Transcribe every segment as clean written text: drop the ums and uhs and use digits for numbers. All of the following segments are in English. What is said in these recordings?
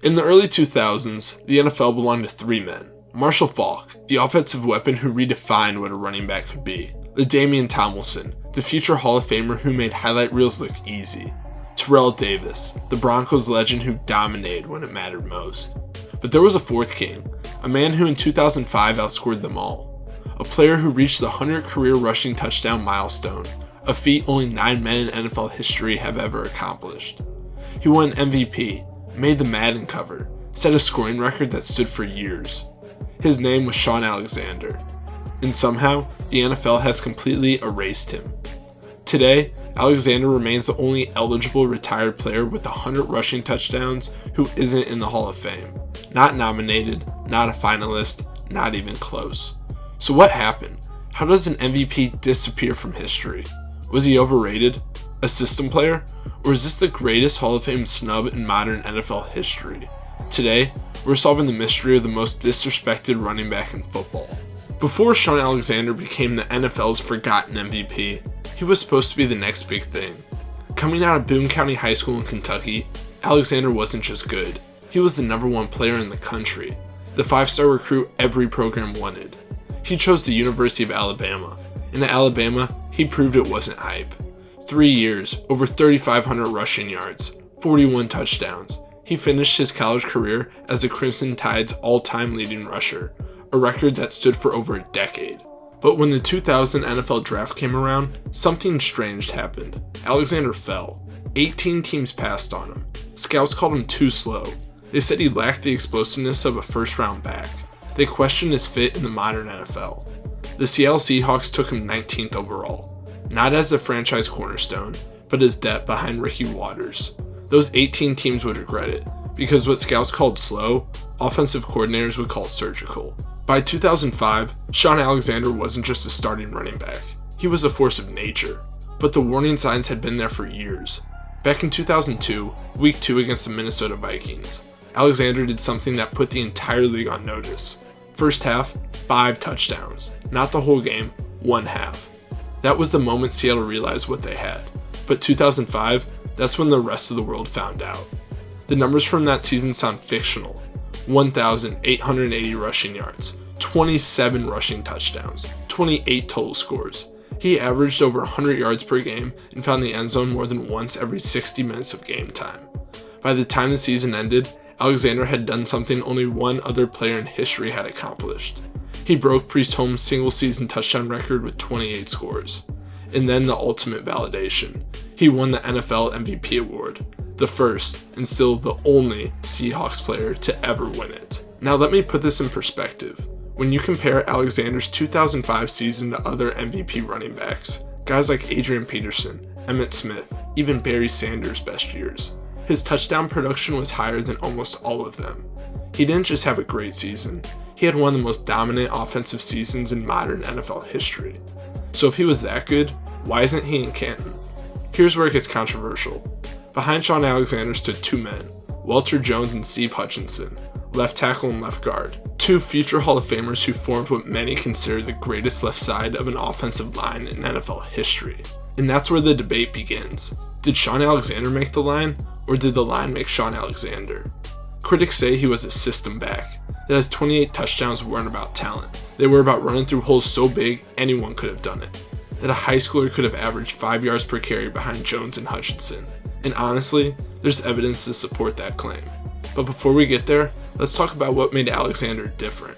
In the early 2000s, the NFL belonged to three men. Marshall Faulk, the offensive weapon who redefined what a running back could be. LaDainian Tomlinson, the future Hall of Famer who made highlight reels look easy. Terrell Davis, the Broncos legend who dominated when it mattered most. But there was a fourth king, a man who in 2005 outscored them all. A player who reached the 100 career rushing touchdown milestone, a feat only 9 men in NFL history have ever accomplished. He won MVP, made the Madden cover, set a scoring record that stood for years. His name was Shaun Alexander, and somehow the NFL has completely erased him. Today, Alexander remains the only eligible retired player with 100 rushing touchdowns who isn't in the Hall of Fame. Not nominated, not a finalist, not even close. So what happened? How does an MVP disappear from history? Was he overrated? A system player? Or is this the greatest Hall of Fame snub in modern NFL history? Today, we're solving the mystery of the most disrespected running back in football. Before Shaun Alexander became the NFL's forgotten MVP, he was supposed to be the next big thing. Coming out of Boone County High School in Kentucky, Alexander wasn't just good. He was the number one player in the country, the 5-star recruit every program wanted. He chose the University of Alabama, and at Alabama, he proved it wasn't hype. 3 years, over 3,500 rushing yards, 41 touchdowns. He finished his college career as the Crimson Tide's all-time leading rusher, a record that stood for over a decade. But when the 2000 NFL draft came around, something strange happened. Alexander fell. 18 teams passed on him. Scouts called him too slow. They said he lacked the explosiveness of a first-round back. They questioned his fit in the modern NFL. The Seattle Seahawks took him 19th overall, not as a franchise cornerstone, but as depth behind Ricky Watters. Those 18 teams would regret it, because what scouts called slow, offensive coordinators would call surgical. By 2005, Shaun Alexander wasn't just a starting running back. He was a force of nature, but the warning signs had been there for years. Back in 2002, Week 2 against the Minnesota Vikings, Alexander did something that put the entire league on notice. First half, 5 touchdowns. Not the whole game, one half. That was the moment Seattle realized what they had. But 2005, that's when the rest of the world found out. The numbers from that season sound fictional. 1,880 rushing yards, 27 rushing touchdowns, 28 total scores. He averaged over 100 yards per game and found the end zone more than once every 60 minutes of game time. By the time the season ended, Alexander had done something only one other player in history had accomplished. He broke Priest Holmes' single-season touchdown record with 28 scores. And then the ultimate validation. He won the NFL MVP award, the first and still the only Seahawks player to ever win it. Now let me put this in perspective. When you compare Alexander's 2005 season to other MVP running backs, guys like Adrian Peterson, Emmitt Smith, even Barry Sanders' best years, his touchdown production was higher than almost all of them. He didn't just have a great season, he had one of the most dominant offensive seasons in modern NFL history. So if he was that good, why isn't he in Canton? Here's where it gets controversial. Behind Shaun Alexander stood two men, Walter Jones and Steve Hutchinson, left tackle and left guard, two future Hall of Famers who formed what many consider the greatest left side of an offensive line in NFL history. And that's where the debate begins. Did Shaun Alexander make the line, or did the line make Shaun Alexander? Critics say he was a system back, that his 28 touchdowns weren't about talent. They were about running through holes so big anyone could have done it, that a high schooler could have averaged 5 yards per carry behind Jones and Hutchinson. And honestly, there's evidence to support that claim. But before we get there, let's talk about what made Alexander different.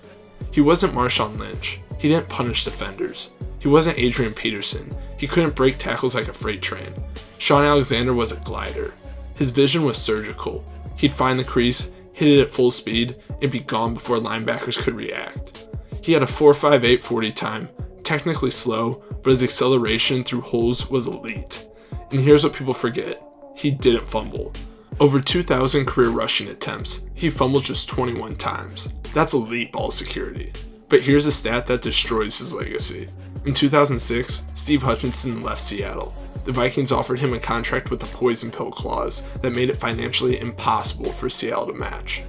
He wasn't Marshawn Lynch. He didn't punish defenders. He wasn't Adrian Peterson. He couldn't break tackles like a freight train. Shaun Alexander was a glider. His vision was surgical. He'd find the crease, hit it at full speed, and be gone before linebackers could react. He had a 4.58 40 time, technically slow, but his acceleration through holes was elite. And here's what people forget. He didn't fumble. Over 2,000 career rushing attempts, he fumbled just 21 times. That's elite ball security. But here's a stat that destroys his legacy. In 2006, Steve Hutchinson left Seattle. The Vikings offered him a contract with a poison pill clause that made it financially impossible for Seattle to match.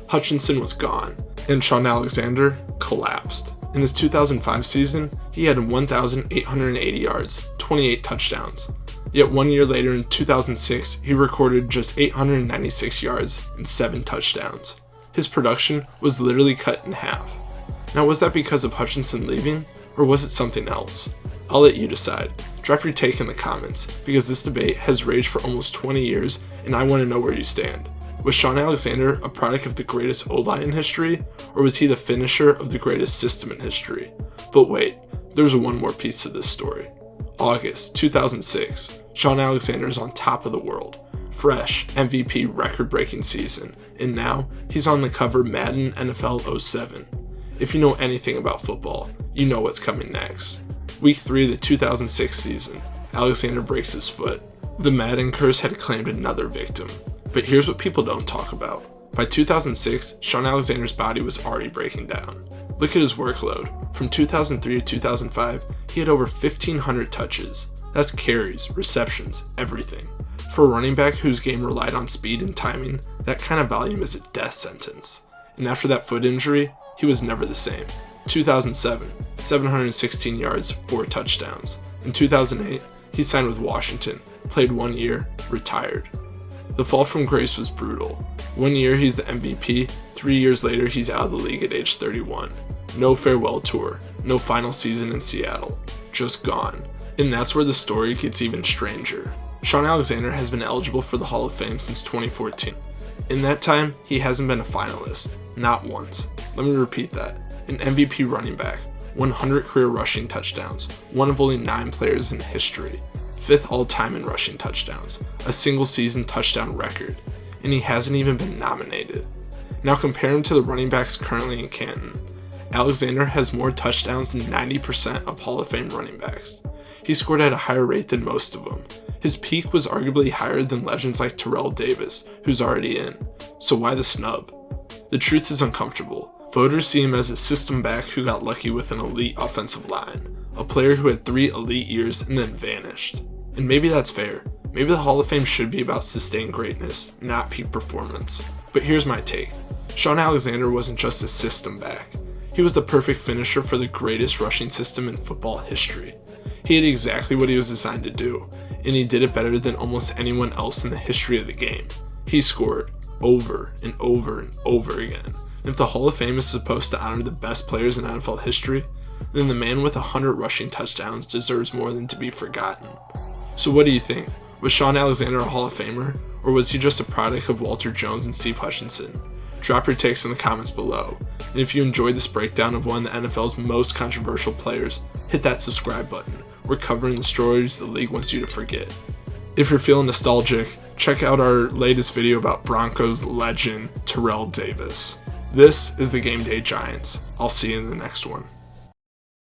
Hutchinson was gone, and Shaun Alexander collapsed. In his 2005 season, he had 1,880 yards, 28 touchdowns. Yet 1 year later in 2006, he recorded just 896 yards and 7 touchdowns. His production was literally cut in half. Now, was that because of Hutchinson leaving, or was it something else? I'll let you decide. Drop your take in the comments, because this debate has raged for almost 20 years, and I want to know where you stand. Was Shaun Alexander a product of the greatest O-line in history, or was he the finisher of the greatest system in history? But wait, there's one more piece to this story. August 2006, Shaun Alexander is on top of the world. Fresh MVP record-breaking season, and now he's on the cover Madden NFL 07. If you know anything about football, you know what's coming next. Week 3 of the 2006 season, Alexander breaks his foot. The Madden Curse had claimed another victim. But here's what people don't talk about. By 2006, Shaun Alexander's body was already breaking down. Look at his workload. From 2003 to 2005, he had over 1,500 touches. That's carries, receptions, everything. For a running back whose game relied on speed and timing, that kind of volume is a death sentence. And after that foot injury, he was never the same. 2007, 716 yards, 4 touchdowns. In 2008, he signed with Washington, played 1 year, retired. The fall from grace was brutal. 1 year he's the MVP, 3 years later he's out of the league at age 31. No farewell tour, no final season in Seattle, just gone. And that's where the story gets even stranger. Shaun Alexander has been eligible for the Hall of Fame since 2014. In that time, he hasn't been a finalist, not once. Let me repeat that. An MVP running back, 100 career rushing touchdowns, one of only 9 players in history, 5th all-time in rushing touchdowns, a single season touchdown record, and he hasn't even been nominated. Now compare him to the running backs currently in Canton. Alexander has more touchdowns than 90% of Hall of Fame running backs. He scored at a higher rate than most of them. His peak was arguably higher than legends like Terrell Davis, who's already in. So why the snub? The truth is uncomfortable. Voters see him as a system back who got lucky with an elite offensive line, a player who had 3 elite years and then vanished. And maybe that's fair. Maybe the Hall of Fame should be about sustained greatness, not peak performance. But here's my take. Shaun Alexander wasn't just a system back. He was the perfect finisher for the greatest rushing system in football history. He had exactly what he was designed to do, and he did it better than almost anyone else in the history of the game. He scored over and over and over again. And if the Hall of Fame is supposed to honor the best players in NFL history, then the man with 100 rushing touchdowns deserves more than to be forgotten. So what do you think? Was Shaun Alexander a Hall of Famer, or was he just a product of Walter Jones and Steve Hutchinson? Drop your takes in the comments below. And if you enjoyed this breakdown of one of the NFL's most controversial players, hit that subscribe button. We're covering the stories the league wants you to forget. If you're feeling nostalgic, check out our latest video about Broncos legend Terrell Davis. This is the Gameday Giants. I'll see you in the next one.